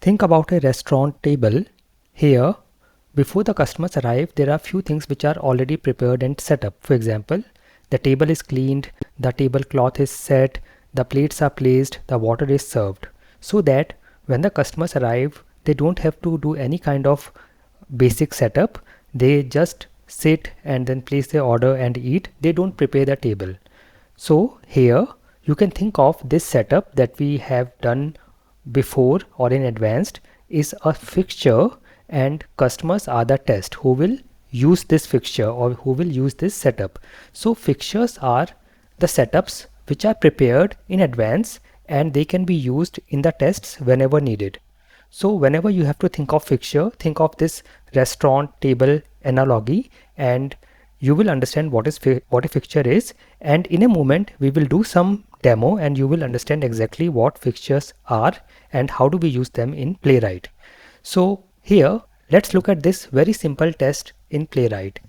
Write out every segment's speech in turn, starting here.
Think about a restaurant table. Here, before the customers arrive, there are few things which are already prepared and set up. For example, the table is cleaned, the tablecloth is set, the plates are placed, the water is served. So that when the customers arrive, they don't have to do any kind of basic setup. They just sit and then place their order and eat. They don't prepare the table. So here you can think of this setup that we have done before or in advanced is a fixture, and customers are the test who will use this fixture or who will use this setup. So fixtures are the setups which are prepared in advance and they can be used in the tests whenever needed. So whenever you have to think of fixture, think of this restaurant table analogy, and you will understand what a fixture is. And in a moment we will do some demo and you will understand exactly what fixtures are and how do we use them in Playwright. So here let's look at this very simple test in Playwright.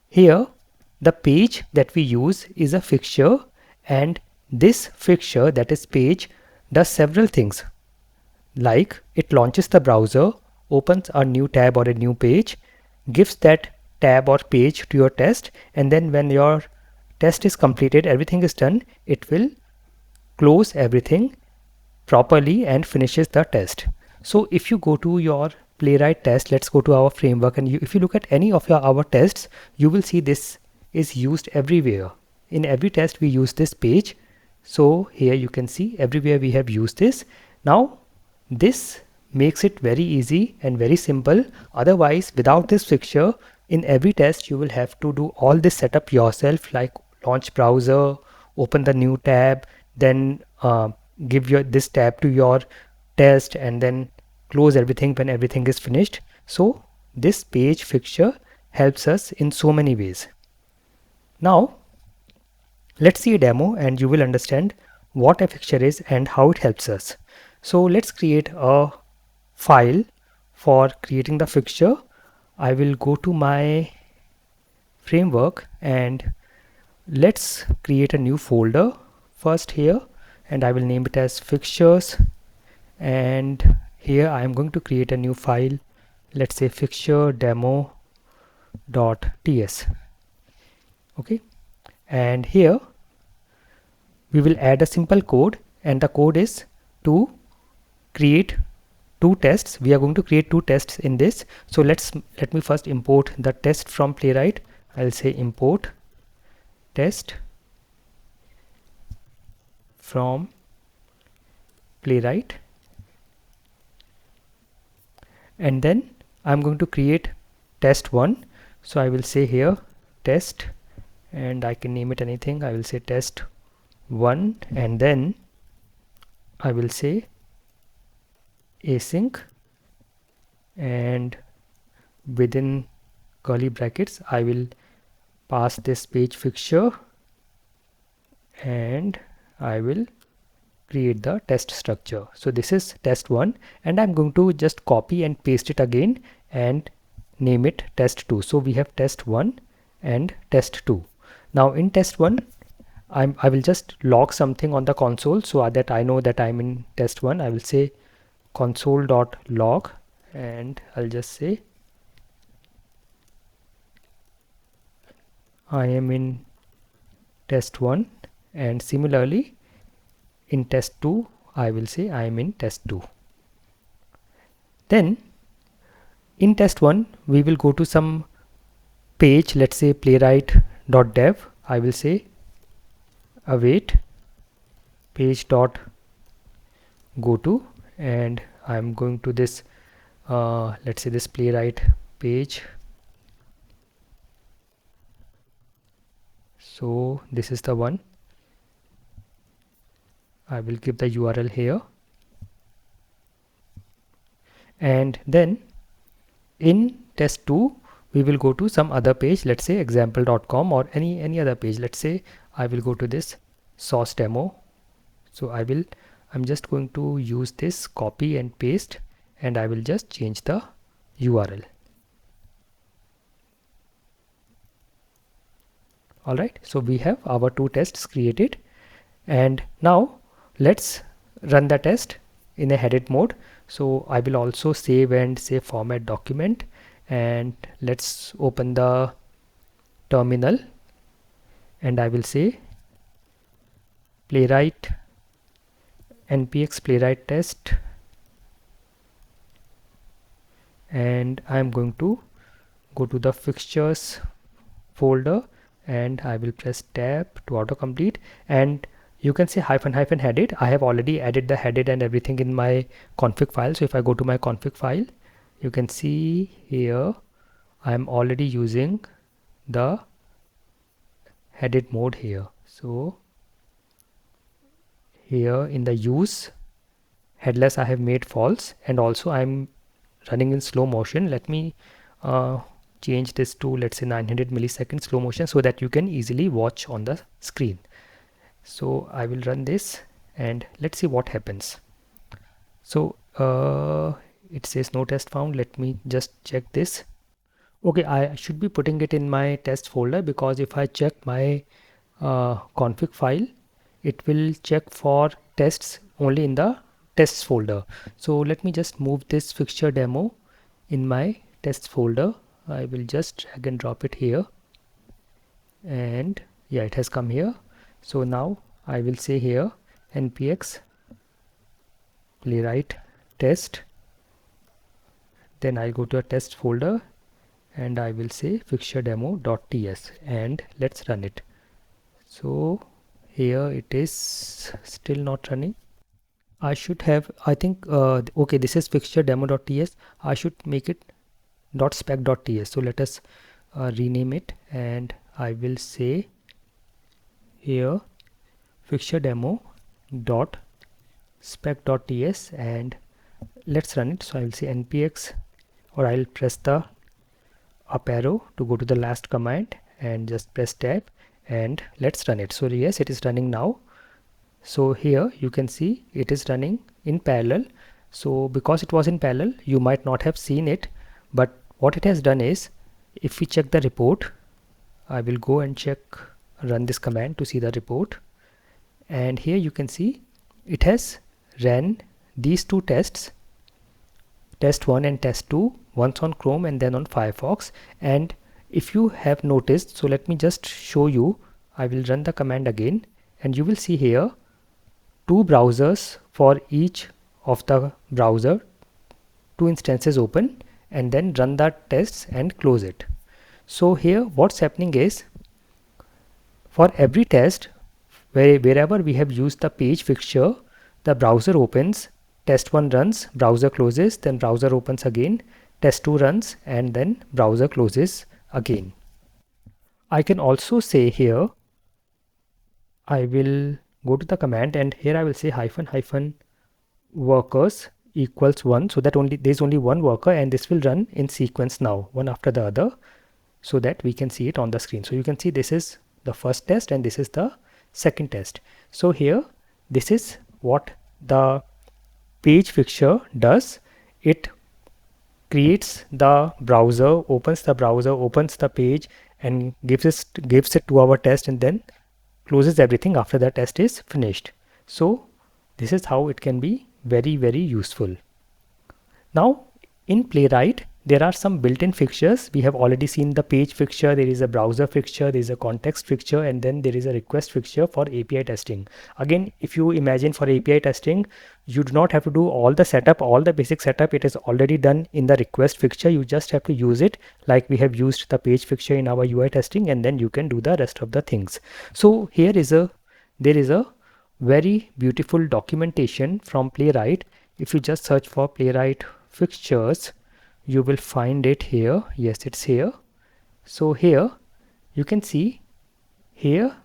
Here the page that we use is a fixture, and this fixture, that is page, does several things. Like it launches the browser, opens a new tab or a new page, gives that tab or page to your test, and then when your test is completed, everything is done, it will close everything properly and finishes the test. So if you go to your Playwright test, let's go to our framework, and if you look at any of our tests, you will see this is used everywhere. In every test we use this page. So here you can see everywhere we have used this. Now this makes it very easy and very simple. Otherwise, without this fixture, in every test you will have to do all this setup yourself, like launch browser, open the new tab, then give this tab to your test, and then close everything when everything is finished. So this page fixture helps us in so many ways. Now let's see a demo and you will understand what a fixture is and how it helps us. So let's create a file for creating the fixture. I will go to my framework and let's create a new folder first here, and I will name it as fixtures, and here I am going to create a new file, let's say fixture demo.ts. okay, and here we will add a simple code, and the code is to create two tests. We are going to create two tests in this. So let me first import the test from Playwright. I'll say import test from Playwright, and then I'm going to create test 1. So I will say here test, and I can name it anything. I will say test 1, and then I will say async, and within curly brackets I will pass this page fixture, and I will create the test structure. So this is test 1, and I'm going to just copy and paste it again and name it test 2. So we have test 1 and test 2. Now in test 1 I will just log something on the console so that I know that I'm in test 1. I will say console.log, and I'll just say I am in test 1, and similarly in test 2 I will say I am in test 2. Then in test 1 we will go to some page, let's say playwright.dev. I will say await page.goto, and I'm going to this let's say this Playwright page. So this is the one. I will give the URL here, and then in test 2 we will go to some other page, let's say example.com or any other page. Let's say I will go to this source demo. So I'm just going to use this copy and paste, and I will just change the URL. Alright, so we have our two tests created, and now let's run the test in a headed mode. So I will also save and say format document, and let's open the terminal, and I will say playwright npx playwright test, and I am going to go to the fixtures folder, and I will press tab to autocomplete, and you can say hyphen hyphen headed. I have already added the headed and everything in my config file. So if I go to my config file, you can see here I am already using the headed mode here. So here in the use headless I have made false, and also I'm running in slow motion. Let me change this to, let's say, 900 milliseconds slow motion so that you can easily watch on the screen. So I will run this and let's see what happens. So it says no test found. Let me just check this. Okay, I should be putting it in my test folder, because if I check my config file, it will check for tests only in the tests folder. So let me just move this fixture demo in my tests folder. I will just drag and drop it here, and yeah, it has come here. So now I will say here npx playwright test, then I'll go to a test folder and I will say fixture demo.ts, and let's run it. So here it is still not running. I should have, I think okay, this is fixture demo.ts. I should make it .spec.ts. So let us rename it, and I will say here fixture demo dot spec.ts, and let's run it. So I will say npx, or I'll press the up arrow to go to the last command and just press tab, and let's run it. So yes, it is running now. So here you can see it is running in parallel. So because it was in parallel, you might not have seen it, but what it has done is, if we check the report, I will go and check, run this command to see the report, and here you can see it has ran these two tests, test 1 and test 2, once on Chrome and then on Firefox. And if you have noticed, so let me just show you, I will run the command again, and you will see here two browsers for each of the browser, two instances open, and then run the tests and close it. So here what's happening is, for every test, wherever we have used the page fixture, the browser opens, test 1 runs, browser closes, then browser opens again, test 2 runs, and then browser closes again. I can also say here, I will go to the command, and here I will say hyphen hyphen workers equals 1, so that there's only one worker, and this will run in sequence now, one after the other, so that we can see it on the screen. So you can see this is the first test and this is the second test. So here this is what the page fixture does. It creates the browser, opens the browser, opens the page, and gives it to our test, and then closes everything after the test is finished. So this is how it can be very, very useful. Now in Playwright, there are some built-in fixtures. We have already seen the page fixture, there is a browser fixture, there is a context fixture, and then there is a request fixture for API testing. Again, if you imagine for API testing, you do not have to do all the setup, all the basic setup. It is already done in the request fixture. You just have to use it like we have used the page fixture in our UI testing, and then you can do the rest of the things. So here there is a very beautiful documentation from Playwright. If you just search for Playwright Fixtures, you will find it here. Yes, it's here. So here you can see, here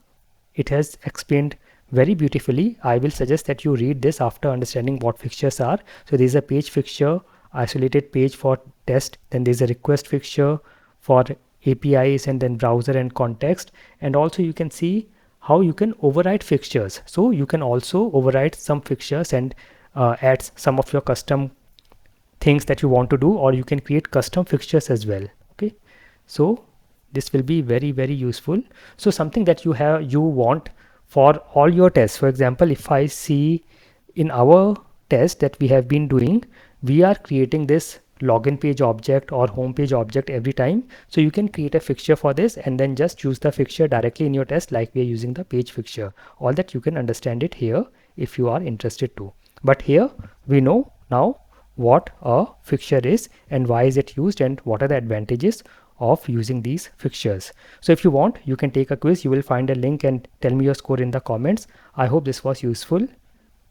it has explained very beautifully. I will suggest that you read this after understanding what fixtures are. So there is a page fixture, isolated page for test, then there is a request fixture for APIs, and then browser and context. And also you can see how you can override fixtures. So you can also override some fixtures and add some of your custom things that you want to do, or you can create custom fixtures as well. Okay, so this will be very, very useful. So something that you want for all your tests. For example, if I see in our test that we have been doing, we are creating this login page object or home page object every time. So you can create a fixture for this and then just use the fixture directly in your test like we are using the page fixture. All that you can understand it here if you are interested to. But here we know now what a fixture is and why is it used and what are the advantages of using these fixtures. So if you want, you can take a quiz. You will find a link and tell me your score in the comments. I hope this was useful.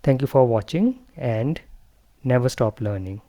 Thank you for watching and never stop learning.